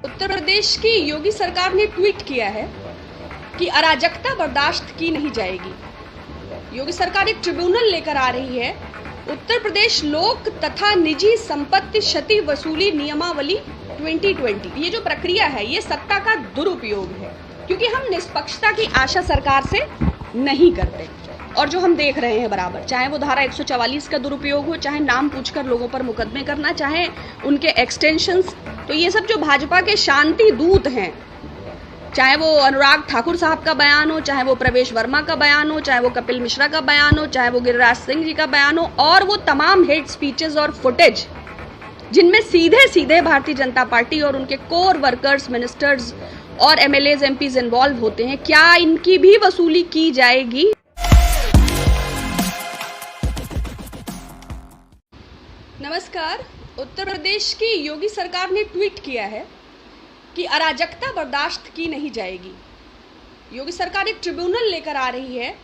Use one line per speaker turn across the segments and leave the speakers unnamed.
उत्तर प्रदेश की योगी सरकार ने ट्वीट किया है कि अराजकता बर्दाश्त की नहीं जाएगी। योगी सरकार एक ट्रिब्यूनल लेकर आ रही है। उत्तर प्रदेश लोक तथा निजी संपत्ति क्षति वसूली नियमावली 2020। ये जो प्रक्रिया है ये सत्ता का दुरुपयोग है, क्योंकि हम निष्पक्षता की आशा सरकार से नहीं करते। और जो हम देख रहे हैं बराबर, चाहे वो धारा 144 का दुरुपयोग हो, चाहे नाम पूछकर लोगों पर मुकदमे करना, चाहे उनके एक्सटेंशंस, तो ये सब जो भाजपा के शांति दूत हैं, चाहे वो अनुराग ठाकुर साहब का बयान हो, चाहे वो प्रवेश वर्मा का बयान हो, चाहे वो कपिल मिश्रा का बयान हो, चाहे वो गिरिराज सिंह जी का बयान हो, और वो तमाम हेट स्पीचेस और फुटेज जिनमें सीधे सीधे भारतीय जनता पार्टी और उनके कोर वर्कर्स, मिनिस्टर्स और एमएलएज, एमपीज इन्वॉल्व होते हैं, क्या इनकी भी वसूली की जाएगी? नमस्कार। उत्तर प्रदेश की योगी सरकार ने ट्वीट किया है कि अराजकता बर्दाश्त की नहीं जाएगी। योगी सरकार एक ट्रिब्यूनल लेकर आ रही है।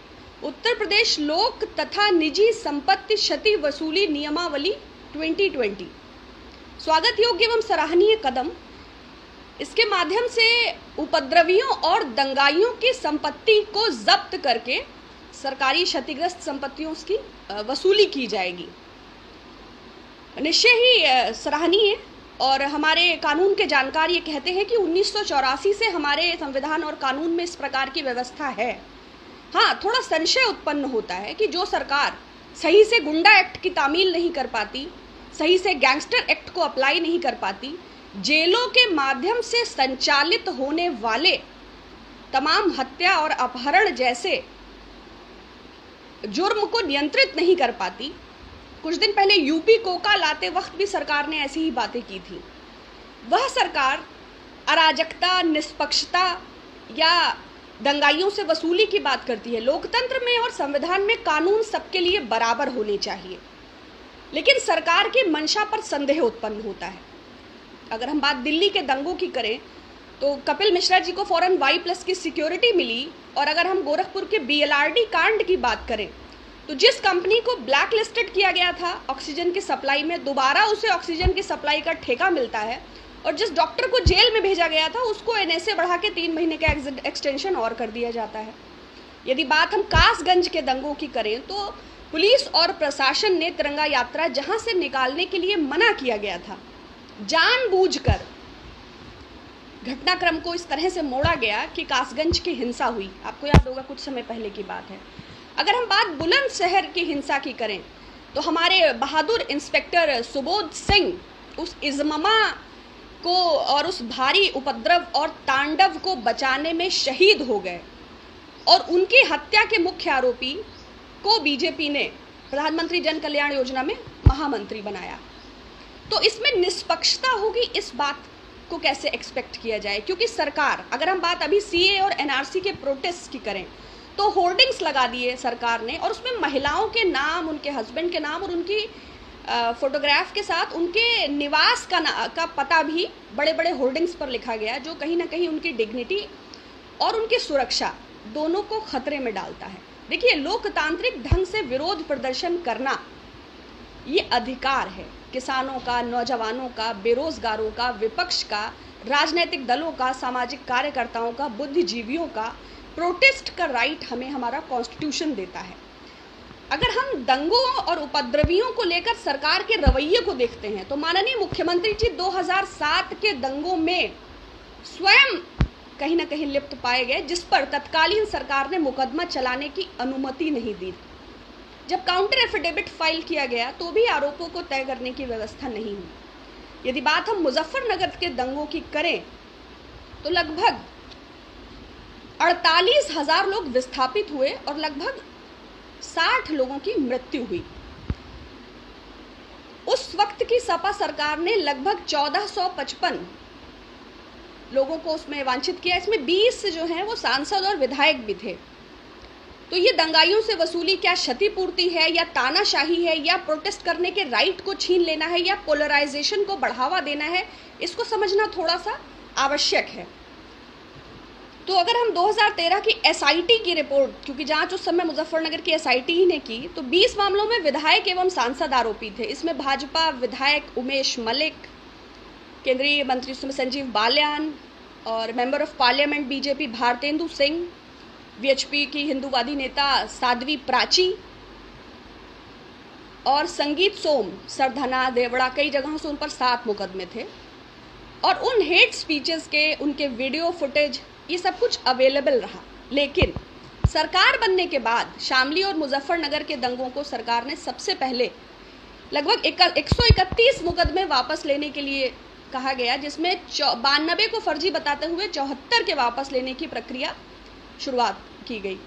उत्तर प्रदेश लोक तथा निजी संपत्ति क्षति वसूली नियमावली 2020 स्वागत योग्य एवं सराहनीय कदम। इसके माध्यम से उपद्रवियों और दंगाइयों की संपत्ति को जब्त करके सरकारी क्षतिग्रस्त संपत्तियों की वसूली की जाएगी। निश्चय ही सराहनीय। और हमारे कानून के जानकार ये कहते हैं कि 1984 से हमारे संविधान और कानून में इस प्रकार की व्यवस्था है। हाँ, थोड़ा संशय उत्पन्न होता है कि जो सरकार सही से गुंडा एक्ट की तामील नहीं कर पाती, सही से गैंगस्टर एक्ट को अप्लाई नहीं कर पाती, जेलों के माध्यम से संचालित होने वाले तमाम हत्या और अपहरण जैसे जुर्म को नियंत्रित नहीं कर पाती। कुछ दिन पहले यूपी कोका लाते वक्त भी सरकार ने ऐसी ही बातें की थी। वह सरकार अराजकता, निष्पक्षता या दंगाइयों से वसूली की बात करती है। लोकतंत्र में और संविधान में कानून सबके लिए बराबर होने चाहिए, लेकिन सरकार की मंशा पर संदेह उत्पन्न होता है। अगर हम बात दिल्ली के दंगों की करें तो कपिल मिश्रा जी को फौरन Y+ की सिक्योरिटी मिली। और अगर हम गोरखपुर के BLRD कांड की बात करें तो जिस कंपनी को ब्लैक लिस्टेड किया गया था ऑक्सीजन की सप्लाई में, दोबारा उसे ऑक्सीजन की सप्लाई का ठेका मिलता है। और जिस डॉक्टर को जेल में भेजा गया था उसको NSA बढ़ा के 3 महीने का एक्सटेंशन और कर दिया जाता है। यदि बात हम कासगंज के दंगों की करें तो पुलिस और प्रशासन ने तिरंगा यात्रा जहां से निकालने के लिए मना किया गया था, जानबूझकर घटनाक्रम को इस तरह से मोड़ा गया कि कासगंज की हिंसा हुई। आपको याद होगा, कुछ समय पहले की बात है। अगर हम बात बुलंदशहर की हिंसा की करें तो हमारे बहादुर इंस्पेक्टर सुबोध सिंह उस इज़्मामा को और उस भारी उपद्रव और तांडव को बचाने में शहीद हो गए, और उनकी हत्या के मुख्य आरोपी को बीजेपी ने प्रधानमंत्री जन कल्याण योजना में महामंत्री बनाया। तो इसमें निष्पक्षता होगी, इस बात को कैसे एक्सपेक्ट किया जाए? क्योंकि सरकार, अगर हम बात अभी CA और NRC के प्रोटेस्ट की करें तो होर्डिंग्स लगा दिए सरकार ने, और उसमें महिलाओं के नाम, उनके हस्बैंड के नाम और उनकी फोटोग्राफ के साथ उनके निवास का पता भी बड़े बड़े होर्डिंग्स पर लिखा गया, जो कहीं ना कहीं उनकी डिग्निटी और उनकी सुरक्षा दोनों को खतरे में डालता है। देखिए, लोकतांत्रिक ढंग से विरोध प्रदर्शन करना ये अधिकार है किसानों का, नौजवानों का, बेरोजगारों का, विपक्ष का, राजनीतिक दलों का, सामाजिक कार्यकर्ताओं का, बुद्धिजीवियों का। प्रोटेस्ट का राइट हमें हमारा कॉन्स्टिट्यूशन देता है। अगर हम दंगों और उपद्रवियों को लेकर सरकार के रवैये को देखते हैं तो माननीय मुख्यमंत्री जी 2007 के दंगों में स्वयं कहीं ना कहीं लिप्त पाए गए, जिस पर तत्कालीन सरकार ने मुकदमा चलाने की अनुमति नहीं दी। जब काउंटर एफिडेविट फाइल किया गया तो भी आरोपों को तय करने की व्यवस्था नहीं हुई। यदि बात हम मुजफ्फरनगर के दंगों की करें तो लगभग 48,000 लोग विस्थापित हुए और लगभग 60 लोगों की मृत्यु हुई। उस वक्त की सपा सरकार ने लगभग 1455 लोगों को उसमें वांछित किया। इसमें 20 जो हैं वो सांसद और विधायक भी थे। तो ये दंगाइयों से वसूली क्या क्षतिपूर्ति है, या तानाशाही है, या प्रोटेस्ट करने के राइट को छीन लेना है, या पोलराइजेशन को बढ़ावा देना है, इसको समझना थोड़ा सा आवश्यक है। तो अगर हम 2013 की SIT की रिपोर्ट, क्योंकि जांच उस समय मुजफ्फरनगर की SIT ही ने की, तो 20 मामलों में विधायक एवं सांसद आरोपी थे। इसमें भाजपा विधायक उमेश मलिक, केंद्रीय मंत्री संजीव बालियान और member of parliament BJP Bharatendu Singh, VHP की हिंदूवादी नेता साध्वी प्राची और संगीत सोम, सरधना, देवड़ा, कई जगहों से उन पर 7 मुकदमे थे। और उन हेट स्पीचेस के उनके वीडियो फुटेज ये सब कुछ अवेलेबल रहा। लेकिन सरकार बनने के बाद शामली और मुजफ्फरनगर के दंगों को सरकार ने सबसे पहले लगभग 131 मुकदमे वापस लेने के लिए कहा गया, जिसमें 92 को फर्जी बताते हुए 74 के वापस लेने की प्रक्रिया शुरुआत की गई।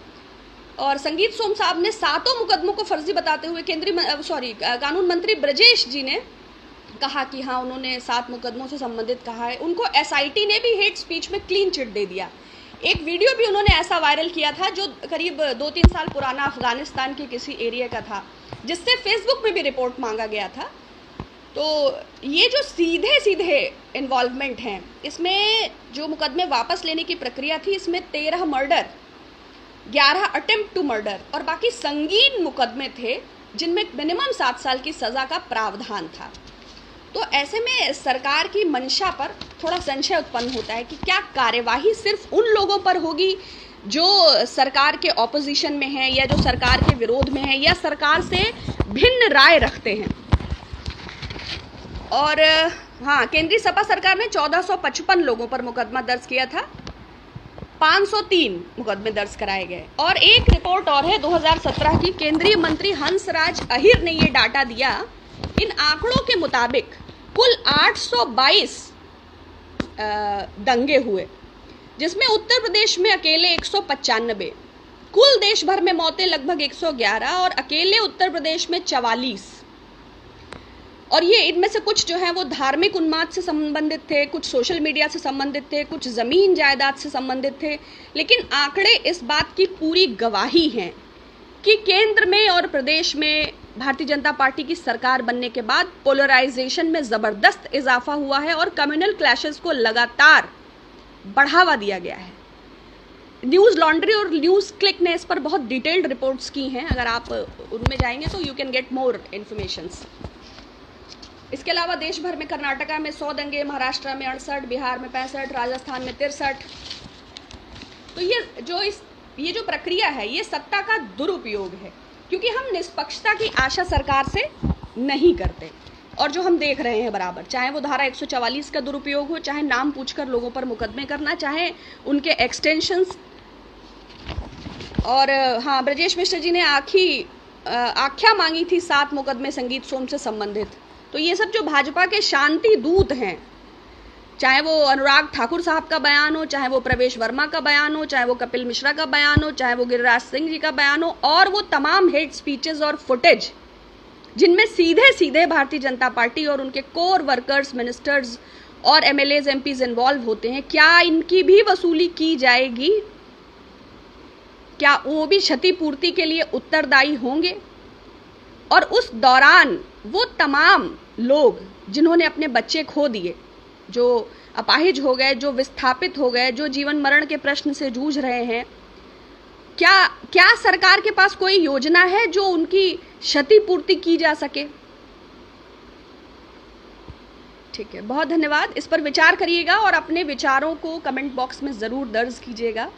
और संगीत सोम साहब ने 7 मुकदमों को फर्जी बताते हुए कानून मंत्री ब्रजेश जी ने कहा कि हाँ उन्होंने 7 मुकदमों से संबंधित कहा है। उनको एसआईटी ने भी हेट स्पीच में क्लीन चिट दे दिया। एक वीडियो भी उन्होंने ऐसा वायरल किया था जो करीब 2-3 साल पुराना अफगानिस्तान के किसी एरिया का था, जिससे फेसबुक में भी रिपोर्ट मांगा गया था। तो ये जो सीधे सीधे इन्वॉल्वमेंट हैं, इसमें जो मुकदमे वापस लेने की प्रक्रिया थी, इसमें 13 मर्डर, 11 अटेम्प्ट टू मर्डर और बाकी संगीन मुकदमे थे जिनमें मिनिमम 7 साल की सजा का प्रावधान था। तो ऐसे में सरकार की मंशा पर थोड़ा संशय उत्पन्न होता है कि क्या कार्यवाही सिर्फ उन लोगों पर होगी जो सरकार के ऑपोजिशन में हैं या जो सरकार के विरोध में हैं या सरकार से भिन्न राय रखते हैं। और हाँ, केंद्रीय सपा सरकार ने 1455 लोगों पर मुकदमा दर्ज किया था, 503 मुकदमे दर्ज कराए गए। और एक रिपोर्ट और है 2017 की, केंद्रीय मंत्री हंसराज अहिर ने ये डाटा दिया। इन आंकड़ों के मुताबिक कुल 822 दंगे हुए, जिसमें उत्तर प्रदेश में अकेले 195, कुल देश भर में मौतें लगभग 111 और अकेले उत्तर प्रदेश में 44। और ये इनमें से कुछ जो है वो धार्मिक उन्माद से संबंधित थे, कुछ सोशल मीडिया से संबंधित थे, कुछ जमीन जायदाद से संबंधित थे। लेकिन आंकड़े इस बात की पूरी गवाही हैं कि केंद्र में और प्रदेश में भारतीय जनता पार्टी की सरकार बनने के बाद पोलराइजेशन में जबरदस्त इजाफा हुआ है और कम्युनल क्लैशेस को लगातार बढ़ावा दिया गया है। न्यूज़ लॉन्ड्री और न्यूज़ क्लिक ने इस पर बहुत डिटेल्ड रिपोर्ट्स की हैं। अगर आप उनमें जाएंगे तो you can get more informations. इसके अलावा देश भर में कर्नाटका में 100 दंगे, महाराष्ट्र में 68, बिहार में 65, राजस्थान में 63। तो ये जो प्रक्रिया है ये सत्ता का दुरुपयोग है, क्योंकि हम निष्पक्षता की आशा सरकार से नहीं करते। और जो हम देख रहे हैं बराबर, चाहे वो धारा 144 का दुरुपयोग हो, चाहे नाम पूछकर लोगों पर मुकदमे करना, चाहे उनके एक्सटेंशंस। और हाँ, ब्रजेश मिश्र जी ने आख्या मांगी थी 7 मुकदमे संगीत सोम से संबंधित। तो ये सब जो भाजपा के शांति दूत हैं, चाहे वो अनुराग ठाकुर साहब का बयान हो, चाहे वो प्रवेश वर्मा का बयान हो, चाहे वो कपिल मिश्रा का बयान हो, चाहे वो गिरिराज सिंह जी का बयान हो, और वो तमाम हेट स्पीचेस और फुटेज जिनमें सीधे सीधे भारतीय जनता पार्टी और उनके कोर वर्कर्स, मिनिस्टर्स और एमएलएज, एमपीज इन्वॉल्व होते हैं, क्या इनकी भी वसूली की जाएगी? क्या वो भी क्षतिपूर्ति के लिए उत्तरदायी होंगे? और उस दौरान वो तमाम लोग जिन्होंने अपने बच्चे खो दिए, जो अपाहिज हो गए, जो विस्थापित हो गए, जो जीवन मरण के प्रश्न से जूझ रहे हैं, क्या सरकार के पास कोई योजना है जो उनकी क्षतिपूर्ति की जा सके? ठीक है, बहुत धन्यवाद। इस पर विचार करिएगा और अपने विचारों को कमेंट बॉक्स में जरूर दर्ज कीजिएगा।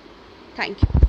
Thank you.